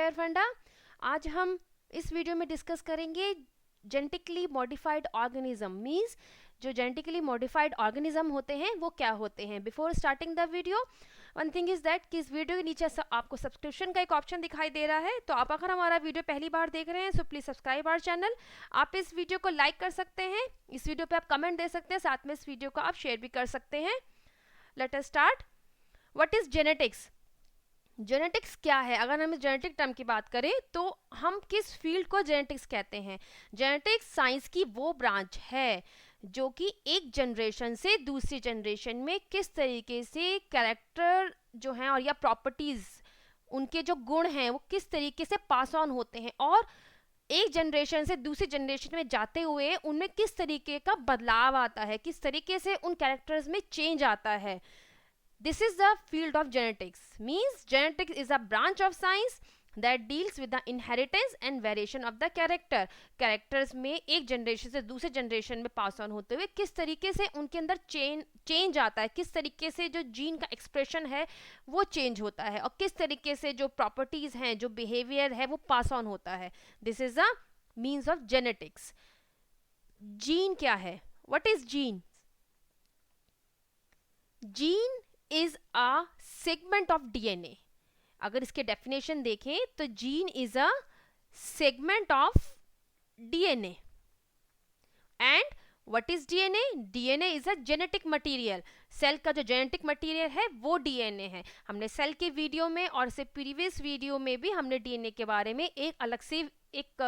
नमस्कार फंडा। आज हम इस वीडियो में डिस्कस करेंगे जेनेटिकली मॉडिफाइड ऑर्गेनिज्म मींस जो जेनेटिकली मॉडिफाइड ऑर्गेनिज्म होते हैं वो क्या होते हैं। Before starting the video one thing is that कि इस वीडियो के नीचे आपको सब्सक्रिप्शन का एक ऑप्शन दिखाई दे रहा है, तो आप अगर हमारा वीडियो पहली बार देख रहे हैं so please subscribe our channel. आप इस वीडियो को लाइक कर सकते हैं, इस वीडियो पे आप कमेंट दे सकते हैं, साथ में इस वीडियो को आप शेयर भी कर सकते हैं। Let us start. What is genetics? Genetics क्या है? अगर हम इस जेनेटिक टर्म की बात करें तो हम किस फील्ड को जेनेटिक्स कहते हैं? जेनेटिक्स साइंस की वो ब्रांच है जो कि एक जनरेशन से दूसरी जनरेशन में किस तरीके से कैरेक्टर जो हैं और या प्रॉपर्टीज उनके जो गुण हैं वो किस तरीके से पास ऑन होते हैं और एक जनरेशन से दूसरी जनरेशन में जाते हुए उनमें किस तरीके का बदलाव आता है, किस तरीके से उन कैरेक्टर्स में चेंज आता है। This is the field of genetics. Means genetics is a branch of science that deals with the inheritance and variation of the character. Characters में एक जनरेशन से दूसरे जनरेशन में पास ऑन होते हुए किस तरीके से उनके अंदर चेंज आता है, किस तरीके से जो जीन का एक्सप्रेशन है वो चेंज होता है और किस तरीके से जो प्रॉपर्टीज हैं, जो बिहेवियर है वो पास ऑन होता है। This is the means of genetics. Gene क्या है? What is gene? Gene is a segment of DNA. अगर इसके डेफिनेशन देखें तो gene is a segment of DNA. And what is DNA? DNA is a genetic material. Cell का जो genetic material है वो डीएनए है। हमने सेल के वीडियो में और से प्रीवियस वीडियो में भी हमने डीएनए के बारे में एक अलग से एक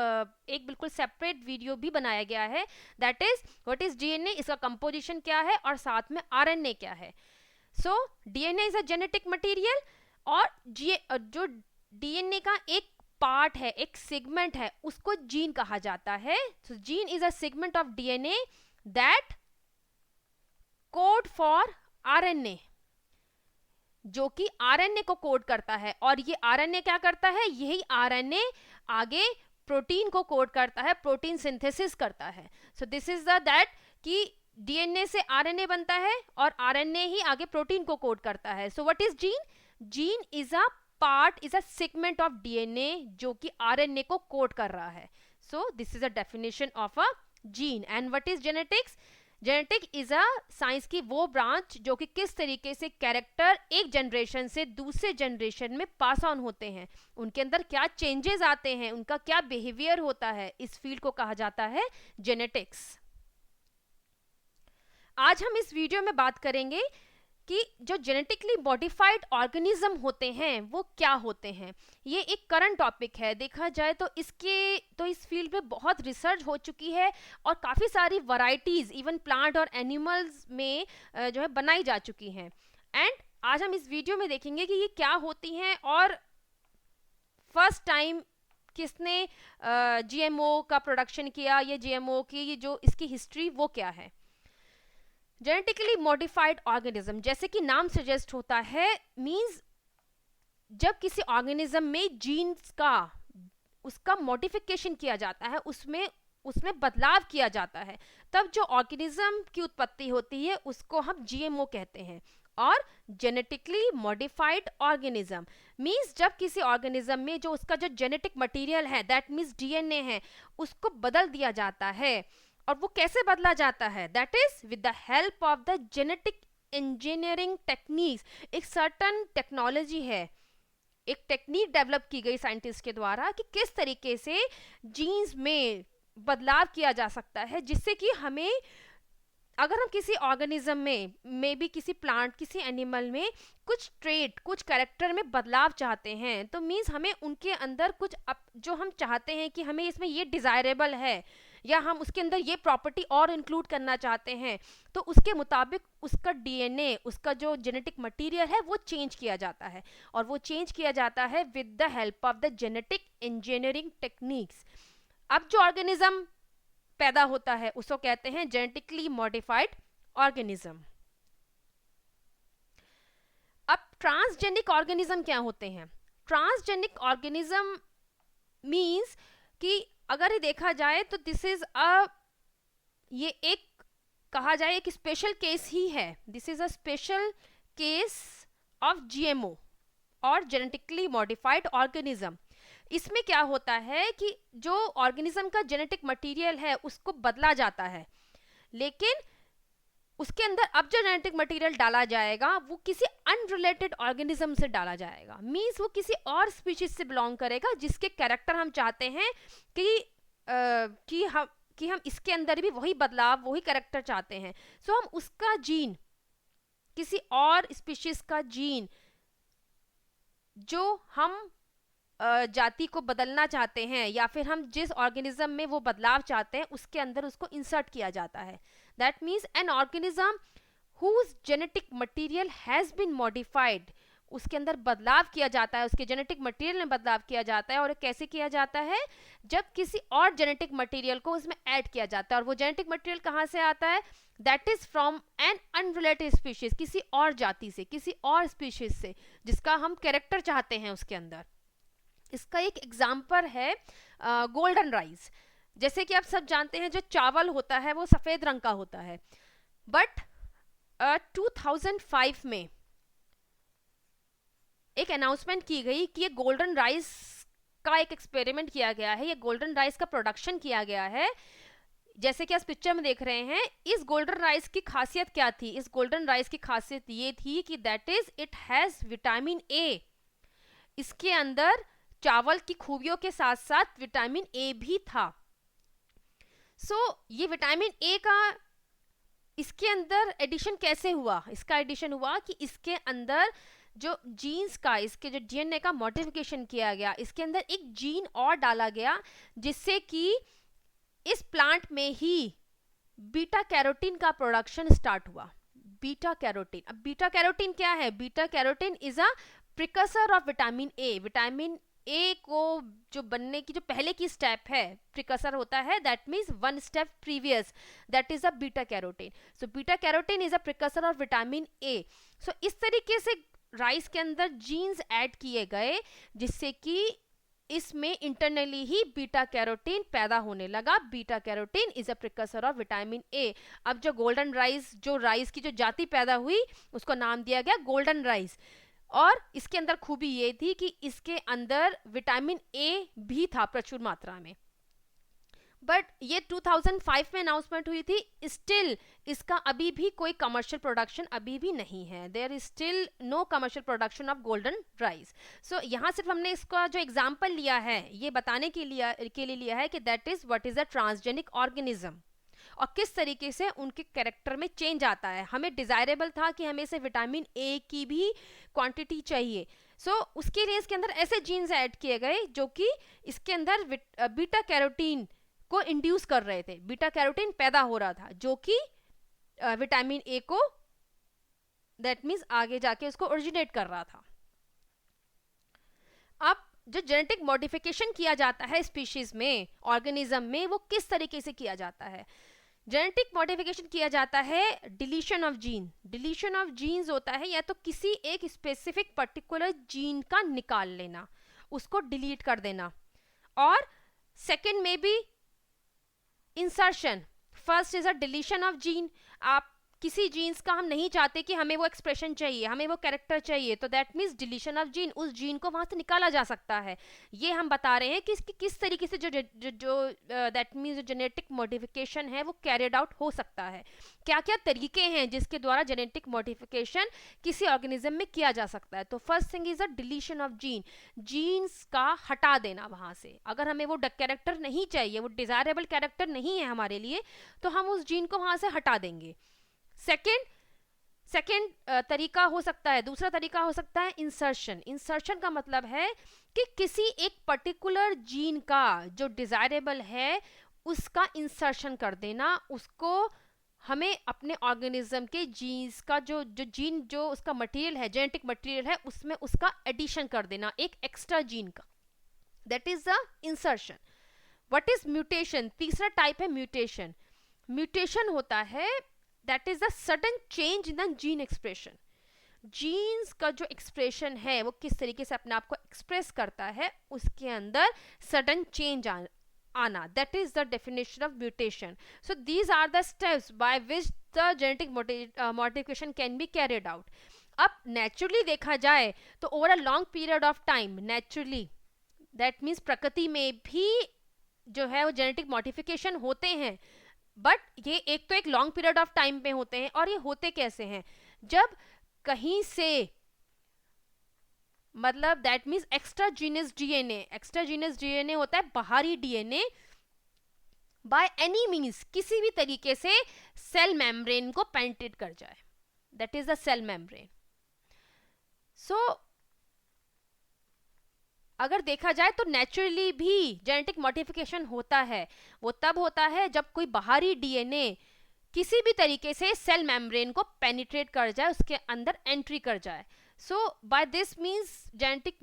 बिल्कुल सेपरेट वीडियो भी बनाया गया है। That is what is DNA, इसका कंपोजिशन क्या है और साथ में आरएनए क्या है। So DNA is a genetic material और जो डीएनए का एक पार्ट है, एक सेगमेंट है, उसको जीन कहा जाता है। So gene is a segment of DNA that code for RNA, जो कि आरएनए को कोड करता है। और ये आरएनए क्या करता है? यही आरएनए आगे प्रोटीन को कोड करता है, प्रोटीन सिंथेसिस करता है। So this is the that कि डीएनए से आरएनए बनता है और आरएनए ही आगे प्रोटीन को कोड करता है। So what is gene? Gene is a part, is a segment of DNA जो कि आरएनए को कोड कर रहा है। So this is a definition of a gene. And what is genetics? Genetic is a science की वो branch जो कि किस तरीके से कैरेक्टर एक जनरेशन से दूसरे जनरेशन में पास ऑन होते हैं, उनके अंदर क्या चेंजेस आते हैं, उनका क्या बिहेवियर होता है, इस फील्ड को कहा जाता है जेनेटिक्स। आज हम इस वीडियो में बात करेंगे कि जो जेनेटिकली मॉडिफाइड ऑर्गेनिज्म होते हैं वो क्या होते हैं। ये एक करंट टॉपिक है, देखा जाए तो इस फील्ड में बहुत रिसर्च हो चुकी है और काफ़ी सारी वैरायटीज इवन प्लांट और एनिमल्स में जो है बनाई जा चुकी हैं। एंड आज हम इस वीडियो में देखेंगे कि ये क्या होती हैं और फर्स्ट टाइम किसने जीएमओ का प्रोडक्शन किया, या जीएमओ की जो इसकी हिस्ट्री वो क्या है। जेनेटिकली मॉडिफाइड ऑर्गेनिज्म, जैसे कि नाम सजेस्ट होता है, मींस जब किसी ऑर्गेनिज्म में जीन्स का उसका मॉडिफिकेशन किया जाता है, उसमें बदलाव किया जाता है, तब जो ऑर्गेनिज्म की उत्पत्ति होती है उसको हम जीएमओ कहते हैं। और जेनेटिकली मॉडिफाइड ऑर्गेनिज्म मींस जब किसी ऑर्गेनिज्म में जो उसका जो जेनेटिक मटेरियल है, दैट मींस डीएनए है, उसको बदल दिया जाता है। और वो कैसे बदला जाता है? That is with the help of the genetic engineering techniques. एक सर्टन टेक्नोलॉजी है, एक टेक्निक डेवलप की गई साइंटिस्ट के द्वारा कि किस तरीके से जीन्स में बदलाव किया जा सकता है, जिससे कि हमें अगर हम किसी ऑर्गेनिज्म में मे बी किसी प्लांट, किसी एनिमल में कुछ ट्रेट, कुछ कैरेक्टर में बदलाव चाहते हैं, तो मीन्स हमें उनके अंदर कुछ जो हम चाहते हैं कि हमें इसमें ये डिजायरेबल है या हम उसके अंदर ये प्रॉपर्टी और इंक्लूड करना चाहते हैं, तो उसके मुताबिक उसका डीएनए, उसका जो जेनेटिक मटेरियल है वो चेंज किया जाता है। और वो चेंज किया जाता है with the help of the genetic engineering techniques. अब जो ऑर्गेनिज्म पैदा होता है उसको कहते हैं जेनेटिकली मॉडिफाइड ऑर्गेनिज्म। अब ट्रांसजेनिक ऑर्गेनिज्म क्या होते हैं? ट्रांसजेनिक ऑर्गेनिज्म मींस कि अगर ये देखा जाए तो दिस इज ये एक कहा जाए एक स्पेशल केस ही है। This is a special case of GMO और जेनेटिकली मॉडिफाइड ऑर्गेनिज्म। इसमें क्या होता है कि जो ऑर्गेनिज्म का जेनेटिक मटेरियल है उसको बदला जाता है, लेकिन उसके अंदर अब जो जेनेटिक मटेरियल डाला जाएगा वो किसी अनरिलेटेड ऑर्गेनिज्म से डाला जाएगा। मींस वो किसी और स्पीशीज से बिलोंग करेगा जिसके कैरेक्टर हम चाहते हैं कि हम इसके अंदर भी वही बदलाव, वही कैरेक्टर चाहते हैं। सो हम उसका जीन, किसी और स्पीशीज का जीन जो हम जाति को बदलना चाहते हैं या फिर हम जिस ऑर्गेनिज्म में वो बदलाव चाहते हैं उसके अंदर उसको इंसर्ट किया जाता है। That means an organism whose genetic material has been modified, उसके अंदर बदलाव किया जाता है, उसके जेनेटिक मटेरियल में बदलाव किया जाता है। और कैसे किया जाता है? जब किसी और जेनेटिक मटेरियल को उसमें ऐड किया जाता है। और वो जेनेटिक मटेरियल कहाँ से आता है? That is from an unrelated species, किसी और जाति से, किसी और स्पीशीज से जिसका हम कैरेक्टर चाहते हैं उसके अंदर। इसका एक एग्जाम्पल है गोल्डन राइस। जैसे कि आप सब जानते हैं जो चावल होता है वो सफेद रंग का होता है, बट 2005 में एक अनाउंसमेंट की गई कि ये गोल्डन राइस का एक एक्सपेरिमेंट किया गया है, ये गोल्डन राइस का प्रोडक्शन किया गया है। जैसे कि आप पिक्चर में देख रहे हैं, इस गोल्डन राइस की खासियत क्या थी? इस गोल्डन राइस की खासियत ये थी कि that is it has vitamin A. इसके अंदर चावल की खूबियों के साथ साथ विटामिन ए भी था। ये विटामिन ए का इसके अंदर एडिशन कैसे हुआ? इसका एडिशन हुआ कि इसके अंदर जो जीन्स का, इसके जो डीएनए का मॉडिफिकेशन किया गया, इसके अंदर एक जीन और डाला गया जिससे कि इस प्लांट में ही बीटा कैरोटीन का प्रोडक्शन स्टार्ट हुआ। बीटा कैरोटीन, अब बीटा कैरोटीन क्या है? Beta carotene is a precursor of vitamin A. Vitamin A को जो बनने की जो पहले की स्टेप है, प्रिकर्सर होता है, that means one step previous, that is a beta carotene. So beta carotene is a precursor of vitamin A. So इस तरीके से राइस के अंदर जीन्स ऐड किए गए जिससे कि इसमें इंटरनली ही बीटा कैरोटीन पैदा होने लगा। Beta carotene is a precursor of vitamin ए। अब जो गोल्डन राइस, जो राइस की जो जाति पैदा हुई, उसको नाम दिया गया गोल्डन राइस। और इसके अंदर खूबी ये थी कि इसके अंदर विटामिन ए भी था प्रचुर मात्रा में। बट ये 2005 में अनाउंसमेंट हुई थी, स्टिल इसका अभी भी कोई कमर्शियल प्रोडक्शन अभी भी नहीं है। There is still no commercial production of golden rice. So यहाँ सिर्फ हमने इसका जो एग्जाम्पल लिया है ये बताने के लिए लिया है कि that is what is a transgenic organism और किस तरीके से उनके कैरेक्टर में चेंज आता है। हमें डिजायरेबल था कि हमें से विटामिन ए की भी क्वांटिटी चाहिए। उसके लिए इसके अंदर ऐसे जीन्स ऐड किए गए जो कि इसके अंदर बीटा कैरोटीन को इंड्यूस कर रहे थे। बीटा कैरोटीन पैदा हो रहा था जो कि विटामिन ए को, दैट मीन्स आगे जाके उसको ओरिजिनेट कर रहा था। अब जो जेनेटिक मॉडिफिकेशन किया जाता है स्पीशीज में, ऑर्गेनिज्म में, वो किस तरीके से किया जाता है? जेनेटिक मॉडिफिकेशन किया जाता है deletion of gene. Deletion of genes होता है या तो किसी एक स्पेसिफिक पर्टिकुलर जीन का निकाल लेना, उसको डिलीट कर देना। और सेकंड में भी insertion. First is a deletion of gene. आप किसी जीन्स का हम नहीं चाहते कि हमें वो एक्सप्रेशन चाहिए, हमें वो कैरेक्टर चाहिए, तो that means deletion of gene, उस जीन को वहां से निकाला जा सकता है। ये हम बता रहे हैं कि इसकी किस तरीके से जो दैट मीन्स जो जेनेटिक मॉडिफिकेशन है वो कैरिड आउट हो सकता है। क्या क्या तरीके हैं जिसके द्वारा जेनेटिक मॉडिफिकेशन किसी ऑर्गेनिज्म में किया जा सकता है? तो first thing is a deletion of gene. Genes का हटा देना वहां से। अगर हमें वो कैरेक्टर नहीं चाहिए, वो डिजायरेबल कैरेक्टर नहीं है हमारे लिए, तो हम उस जीन को वहां से हटा देंगे। सेकेंड तरीका हो सकता है, दूसरा तरीका हो सकता है इंसर्शन। इंसर्शन का मतलब है कि किसी एक पर्टिकुलर जीन का जो डिजायरेबल है उसका इंसर्शन कर देना, उसको हमें अपने ऑर्गेनिज्म के जीन्स का जो जीन जो उसका मटेरियल है, जेनेटिक मटेरियल है, उसमें उसका एडिशन कर देना एक एक्स्ट्रा जीन का, that is the insertion. What is mutation? तीसरा टाइप है म्यूटेशन। म्यूटेशन होता है that is the sudden change in the gene expression. Genes का जो एक्सप्रेशन है वो किस तरीके से अपने आप को एक्सप्रेस करता है, उसके अंदर सडन चेंज आना, that is the definition of mutation. So these are the steps by which the genetic modification can be carried out. अब नेचुरली देखा जाए तो over a long period of time naturally that means प्रकृति में भी जो है वो जेनेटिक मॉडिफिकेशन होते हैं, बट ये एक तो एक लॉन्ग पीरियड ऑफ टाइम पे होते हैं। और ये होते कैसे हैं? जब कहीं से, मतलब दैट मीन्स एक्स्ट्राजीनियस डीएनए होता है बाहरी डीएनए, बाय एनी मीन्स किसी भी तरीके से सेल मेम्ब्रेन को पेनिट्रेट कर जाए, that is the cell membrane. So अगर देखा जाए तो नेचुरली भी जेनेटिक मॉडिफिकेशन होता है, वो तब होता है जब कोई बाहरी डीएनए किसी भी तरीके से सेल मेम्ब्रेन को पेनिट्रेट कर जाए, उसके अंदर एंट्री कर जाए। So by this means genetic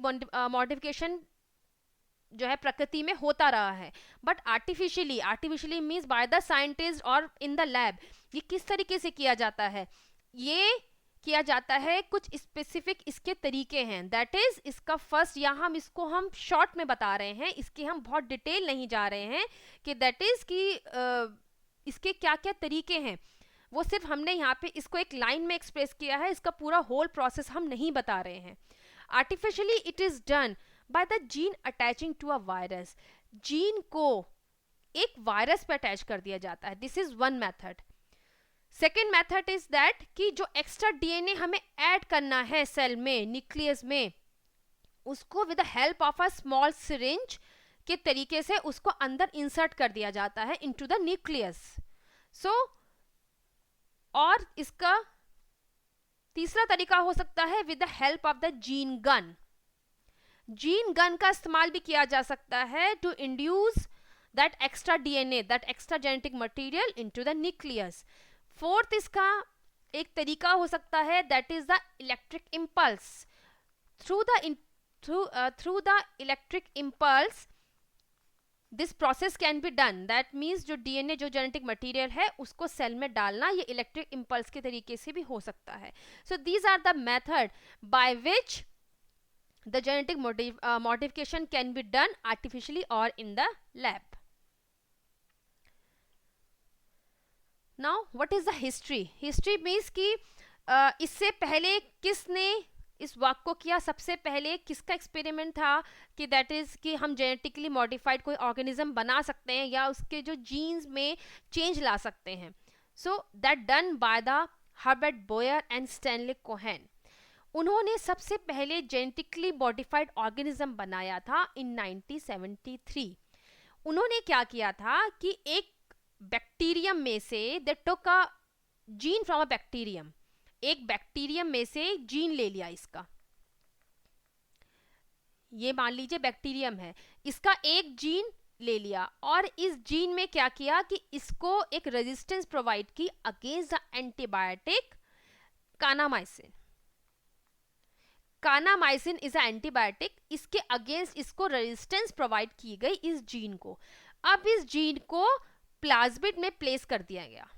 modification जो है प्रकृति में होता रहा है, but artificially means by the scientist और इन द लैब। ये किस तरीके से किया जाता है? ये किया जाता है, कुछ स्पेसिफिक इसके तरीके हैं। दैट इज इसका फर्स्ट, यहाँ हम शॉर्ट में बता रहे हैं, इसके हम बहुत डिटेल नहीं जा रहे हैं कि दैट इज कि इसके क्या क्या तरीके हैं। वो सिर्फ हमने यहाँ पे इसको एक लाइन में एक्सप्रेस किया है, इसका पूरा होल प्रोसेस हम नहीं बता रहे हैं। Artificially it is done by the gene attaching to a virus. Gene को एक वायरस पे अटैच कर दिया जाता है, this is one method. Second method is that कि जो एक्स्ट्रा डीएनए हमें ऐड करना है सेल में, न्यूक्लियस में, उसको with the help of a small syringe के तरीके से उसको अंदर इंसर्ट कर दिया जाता है इनटू द न्यूक्लियस। सो और इसका तीसरा तरीका हो सकता है with the help of the gene gun. Gene gun का इस्तेमाल भी किया जा सकता है to induce that extra DNA, that extra genetic material into the nucleus. Fourth इसका एक तरीका हो सकता है that is the electric impulse. Through the electric impulse this process can be done. That means जो डीएनए, जो जेनेटिक मटेरियल है, उसको सेल में डालना ये इलेक्ट्रिक इम्पल्स के तरीके से भी हो सकता है। So these are the method by which the genetic modification can be done artificially or in the lab. Now what is the history means कि इससे पहले किसने इस वर्क को किया? सबसे पहले किसका एक्सपेरिमेंट था कि दैट इज कि हम जेनेटिकली मॉडिफाइड कोई ऑर्गेनिज्म बना सकते हैं या उसके जो जीन्स में चेंज ला सकते हैं। So that done by the Herbert Boyer and Stanley Cohen. उन्होंने सबसे पहले जेनेटिकली मॉडिफाइड ऑर्गेनिज्म बनाया था इन 1973। उन्होंने क्या किया था कि एक बैक्टीरियम में से, they took a gene from a bacterium, एक बैक्टीरियम में से जीन ले लिया इसका। ये मान लीजिए बैक्टीरियम है, इसका एक जीन ले लिया और इस जीन में क्या किया कि इसको एक रेजिस्टेंस प्रोवाइड की against the antibiotic kanamycin. Kanamycin is a antibiotic, इसके अगेंस्ट इसको रेजिस्टेंस प्रोवाइड की गई इस जीन को। अब इस जीन को प्लाज्मिड में प्लेस कर दिया गया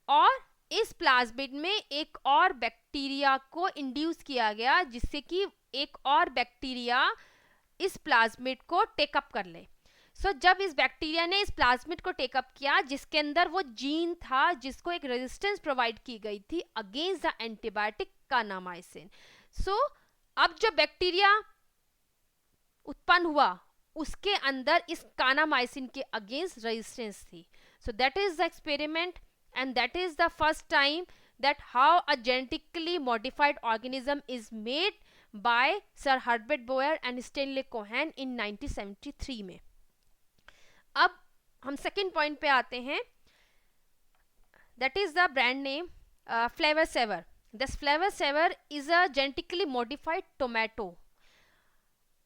और इस प्लाज्मिड में एक और बैक्टीरिया को इंड्यूस किया गया जिससे कि एक और बैक्टीरिया इस प्लाज्मिड को टेकअप कर ले। सो जब इस बैक्टीरिया ने इस प्लाज्मिड को टेकअप किया जिसके अंदर वो जीन था जिसको एक रेजिस्टेंस प्रोवाइड की गई थी अगेंस्ट द एंटीबायोटिक कानामाइसिन। सो अब जो बैक्टीरिया उत्पन्न हुआ उसके अंदर इस कानामाइसिन के अगेंस्ट रेजिस्टेंस थी। So that is the experiment and that is the first time that how a genetically modified organism is made by Sir Herbert Boyer and Stanley Cohen in 1973 में। अब हम सेकेंड पॉइंट पे आते हैं, that is the brand name Flavor Saver. This Flavor Saver is a genetically modified tomato.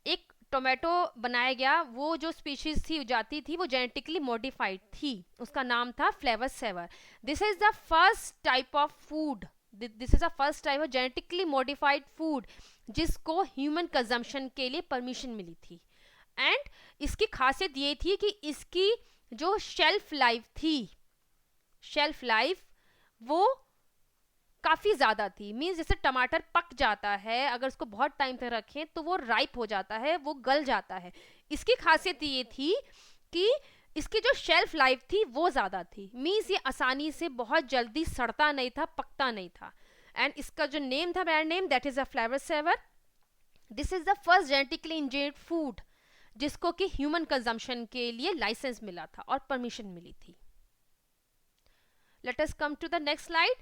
एक tomato बनाया गया, वो जो स्पीशीज थी, जाति थी, वो जेनेटिकली मॉडिफाइड थी, उसका नाम था Flavr Savr. This is the first type of food, this is the first type of genetically modified food जिसको ह्यूमन कंजम्पशन के लिए परमिशन मिली थी। एंड इसकी खासियत ये थी कि इसकी जो शेल्फ लाइफ थी, शेल्फ लाइफ वो काफ़ी ज़्यादा थी। मीन्स जैसे टमाटर पक जाता है, अगर उसको बहुत टाइम तक रखें तो वो राइप हो जाता है, वो गल जाता है। इसकी खासियत ये थी कि इसकी जो शेल्फ लाइफ थी वो ज़्यादा थी। मीन्स ये आसानी से बहुत जल्दी सड़ता नहीं था, पकता नहीं था। एंड इसका जो नेम था, brand name, that is a Flavr Savr. This is the first genetically engineered food जिसको कि ह्यूमन कंजम्पशन के लिए लाइसेंस मिला था और परमिशन मिली थी. Let us come to the next slide.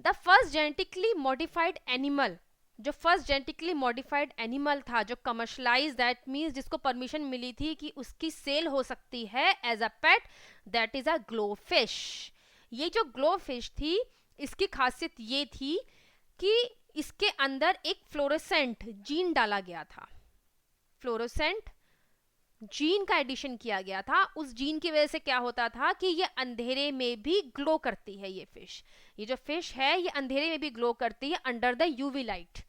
The first genetically modified animal, जो फर्स्ट जेनेटिकली मॉडिफाइड एनिमल था जो कमर्शलाइज, दैट मीन्स जिसको परमिशन मिली थी कि उसकी सेल हो सकती है as a pet, that is a glow fish. ये जो ग्लो फिश थी इसकी खासियत ये थी कि इसके अंदर एक फ्लोरोसेंट जीन डाला गया था. फ्लोरोसेंट जीन का एडिशन किया गया था. उस जीन की वजह से क्या होता था कि ये अंधेरे में भी ग्लो करती है. ये फिश, ये जो फिश है ये अंधेरे में भी ग्लो करती है under the UV light.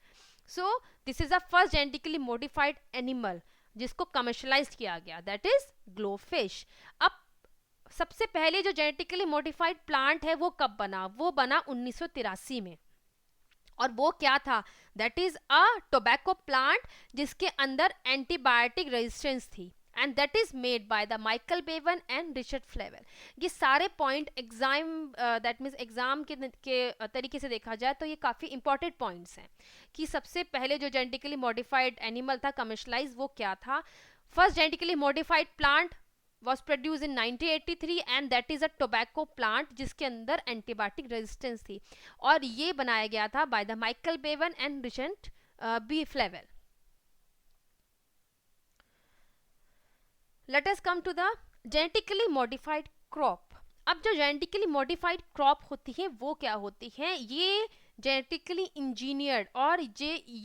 So this is the first genetically modified animal जिसको कमर्शलाइज किया गया, दैट इज ग्लो फिश. अब सबसे पहले जो जेनेटिकली मॉडिफाइड प्लांट है वो कब बना? वो बना 1983 में. और वो क्या था? That is a tobacco plant जिसके अंदर एंटीबायोटिक रेजिस्टेंस थी, and that is made by the Michael Bevan and Richard flavour. ये सारे point exam, that means exam के तरीके से देखा जाए तो ये काफ़ी इंपॉर्टेंट पॉइंट्स हैं कि सबसे पहले जो जेनेटिकली मॉडिफाइड एनिमल था कमर्शलाइज वो क्या था. First genetically modified plant was produced in 1983 and that is a tobacco plant जिसके अंदर एंटीबायोटिक रेजिस्टेंस थी, और ये बनाया गया था by the Michael Bevan and Richard B Flavell. Let us come to the genetically modified crop. अब जो जेनेटिकली मॉडिफाइड क्रॉप होती है वो क्या होती है? ये जेनेटिकली इंजीनियर्ड, और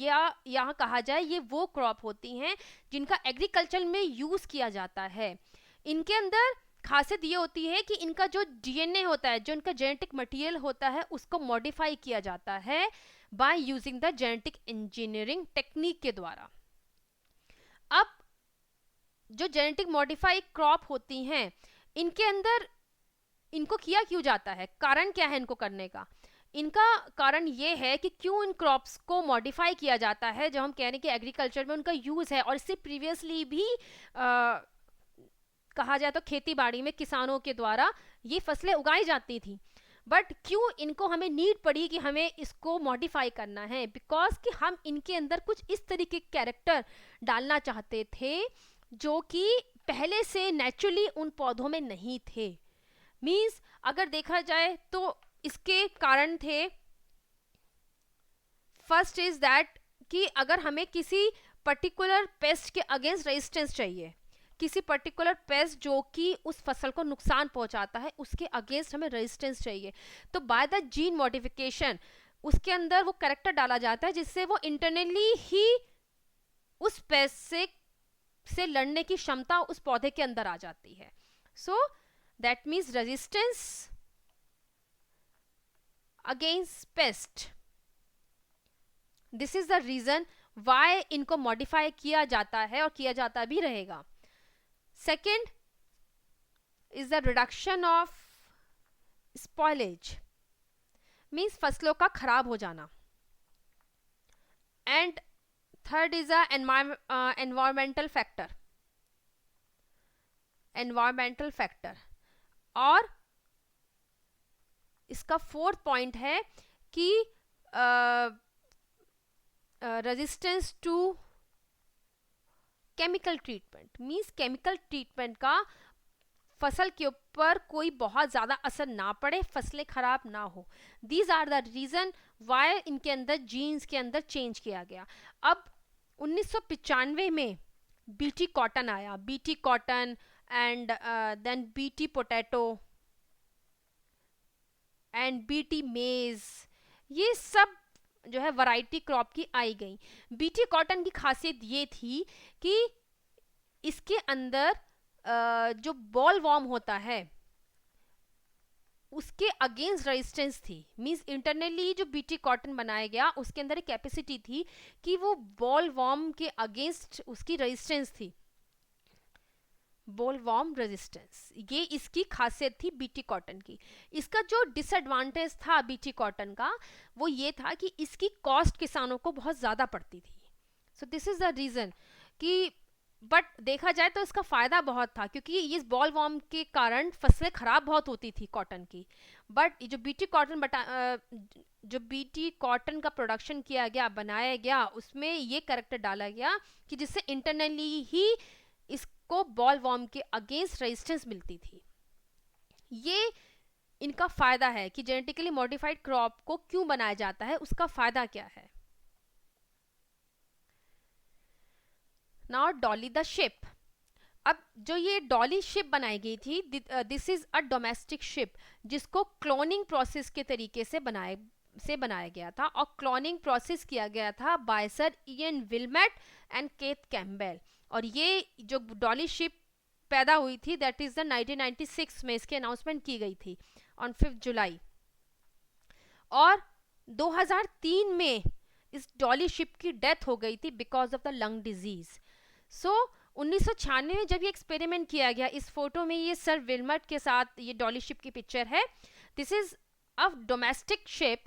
या यहाँ कहा जाए ये वो क्रॉप होती हैं जिनका एग्रीकल्चर में यूज किया जाता है. इनके अंदर खासियत ये होती है कि इनका जो डीएनए होता है, जो इनका जेनेटिक मटेरियल होता है, उसको मॉडिफाई किया जाता है by using the genetic engineering technique के द्वारा. अब जो जेनेटिक मॉडिफाई क्रॉप होती हैं इनके अंदर इनको किया क्यों जाता है? कारण क्या है इनको करने का? इनका कारण ये है कि क्यों इन क्रॉप्स को मॉडिफाई किया जाता है. जो हम कह रहे हैं कि एग्रीकल्चर में उनका यूज है, और इससे प्रीवियसली भी कहा जाए तो खेती बाड़ी में किसानों के द्वारा ये फसलें उगाई जाती थी. बट क्यों इनको हमें नीड पड़ी कि हमें इसको मॉडिफाई करना है? बिकॉज कि हम इनके अंदर कुछ इस तरीके के कैरेक्टर डालना चाहते थे जो कि पहले से नेचुरली उन पौधों में नहीं थे. मीन्स अगर देखा जाए तो इसके कारण थे. फर्स्ट इज दैट कि अगर हमें किसी पर्टिकुलर पेस्ट के अगेंस्ट रेजिस्टेंस चाहिए, किसी पर्टिकुलर पेस्ट जो कि उस फसल को नुकसान पहुंचाता है उसके अगेंस्ट हमें रेजिस्टेंस चाहिए, तो बाय द जीन मॉडिफिकेशन उसके अंदर वो कैरेक्टर डाला जाता है जिससे वो इंटरनली ही उस पेस्ट से लड़ने की क्षमता उस पौधे के अंदर आ जाती है. So that means resistance against pest. This is the reason why इनको मॉडिफाई किया जाता है और किया जाता भी रहेगा. Second is the reduction of spoilage, means फसलों का खराब हो जाना. And third is a environmental factor. environmental factor. और इसका फोर्थ पॉइंट है कि resistance to chemical treatment, means chemical treatment का फसल के ऊपर कोई बहुत ज़्यादा असर ना पड़े, फसलें खराब ना हो. These are the reason why इनके अंदर जीन्स के अंदर चेंज किया गया. अब 1995 में बीटी कॉटन आया. BT cotton and then BT potato and BT maize, ये सब जो है वैरायटी क्रॉप की आई गई. बीटी कॉटन की खासियत ये थी कि इसके अंदर जो बॉल वॉर्म होता है उसके अगेंस्ट रेजिस्टेंस थी. मींस इंटरनली जो बीटी कॉटन बनाया गया उसके अंदर एक कैपेसिटी थी कि वो बॉल वॉर्म के अगेंस्ट उसकी रेजिस्टेंस थी. बॉल वॉर्म रेजिस्टेंस, ये इसकी खासियत थी बीटी कॉटन की. इसका जो डिसएडवांटेज था बीटी कॉटन का वो ये था कि इसकी कॉस्ट किसानों को बहुत ज़्यादा पड़ती थी. So this is the reason कि बट देखा जाए तो इसका फ़ायदा बहुत था, क्योंकि इस बॉल वॉर्म के कारण फसलें ख़राब बहुत होती थी कॉटन की। बट जो बीटी कॉटन जो बीटी कॉटन का प्रोडक्शन किया गया, बनाया गया, उसमें ये कैरेक्टर डाला गया कि जिससे इंटरनली ही इसको बॉल वॉर्म के अगेंस्ट रेजिस्टेंस मिलती थी। ये इनका फ़ायदा है कि जेनेटिकली मॉडिफाइड क्रॉप को क्यों बनाया जाता है, उसका फ़ायदा क्या है। Now Dolly the ship. अब जो ये डॉली शिप बनाई गई थी, this is a domestic ship जिसको क्लोनिंग प्रोसेस के तरीके से बनाया गया था, और क्लोनिंग प्रोसेस किया गया था by sir Ian Wilmut and Keith Campbell. और ये जो डॉली शिप पैदा हुई थी, दैट इज द 1996 में इसकी अनाउंसमेंट की गई थी ऑन 5 जुलाई। और 2003 में इस डॉली शिप की डेथ हो गई थी because of the lung disease. So 1996 में जब ये एक्सपेरिमेंट किया गया, इस फोटो में ये सर विलमट के साथ ये डॉली शिप की पिक्चर है। This is a domestic ship.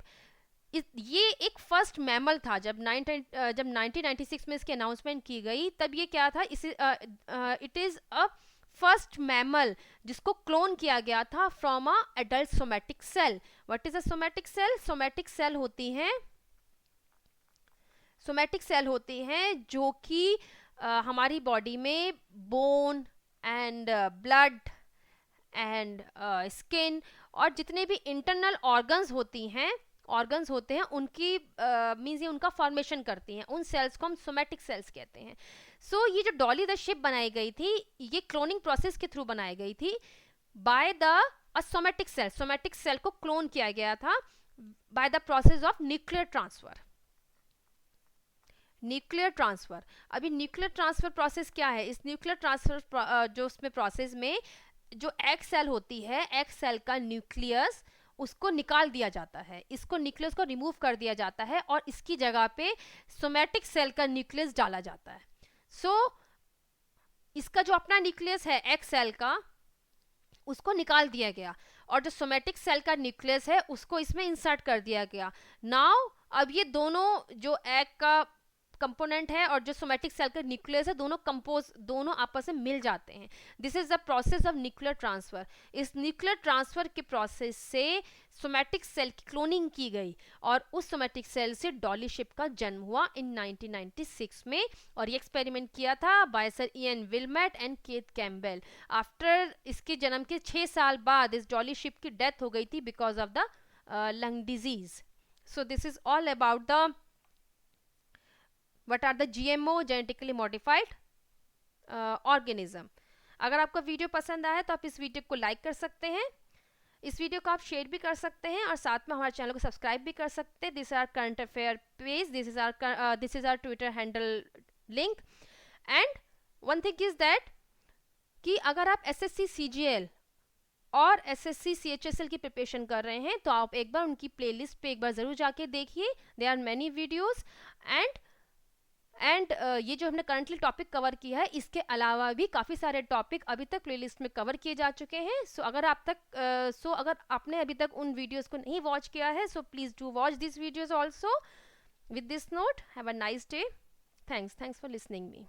ये एक फर्स्ट मैमल था। जब 1996 में इसकी अनाउंसमेंट की गई, तब ये क्या था, it is a first mammal जिसको क्लोन किया गया था from a adult somatic cell. What is a somatic cell? Somatic cell होती हैं जो कि हमारी बॉडी में bone and blood and skin और जितने भी इंटरनल ऑर्गन्स होते हैं उनकी मीन्स ये उनका फॉर्मेशन करती हैं। उन सेल्स को हम सोमैटिक सेल्स कहते हैं। सो ये जो डॉली द शिप बनाई गई थी, ये क्लोनिंग प्रोसेस के थ्रू बनाई गई थी बाय द सोमैटिक सेल को क्लोन किया गया था by the process of nuclear transfer. अभी न्यूक्लियर ट्रांसफर प्रोसेस क्या है? इस न्यूक्लियर ट्रांसफर जो उसमें प्रोसेस में जो एग सेल होती है, एग सेल का न्यूक्लियस उसको निकाल दिया जाता है, इसको न्यूक्लियस को रिमूव कर दिया जाता है और इसकी जगह पे सोमैटिक सेल का न्यूक्लियस डाला जाता है। सो इसका जो अपना न्यूक्लियस है एग सेल का, उसको निकाल दिया गया और जो सोमैटिक सेल का न्यूक्लियस है उसको इसमें इंसर्ट कर दिया गया। नाउ अब ये दोनों जो एग का कंपोनेंट है और जो सोमैटिक सेल का न्यूक्लियस है, दोनों आपस में मिल जाते हैं। This is the process of nuclear transfer. इस न्यूक्लियर ट्रांसफर के प्रोसेस से सोमैटिक सेल की क्लोनिंग की गई और उस सोमैटिक सेल से डॉली शिप का जन्म हुआ इन 1996 में। और ये एक्सपेरिमेंट किया था by sir Ian Wilmut and Keith Campbell. After इसके जन्म के 6 साल बाद इस डॉली शिप की डेथ हो गई थी because of the lung disease. So this is all about the what are the GMO genetically modified organism। अगर आपको वीडियो पसंद आया तो आप इस वीडियो को लाइक कर सकते हैं, इस वीडियो को आप शेयर भी कर सकते हैं और साथ में हमारे चैनल को सब्सक्राइब भी कर सकते हैं। This is our current affair page, this is our Twitter handle link. And one thing is that कि अगर आप SSC CGL और SSC CHSL की प्रिपरेशन कर रहे हैं तो आप एक बार उनकी प्लेलिस्ट पे एक बार ज़रूर जाके देखिए। There are many videos and ये जो हमने करंटली टॉपिक कवर किया है, इसके अलावा भी काफ़ी सारे टॉपिक अभी तक प्लेलिस्ट में कवर किए जा चुके हैं। सो अगर आपने अभी तक उन वीडियोस को नहीं वॉच किया है, so please do watch this videos also. With this note, have a nice day. Thanks for listening me.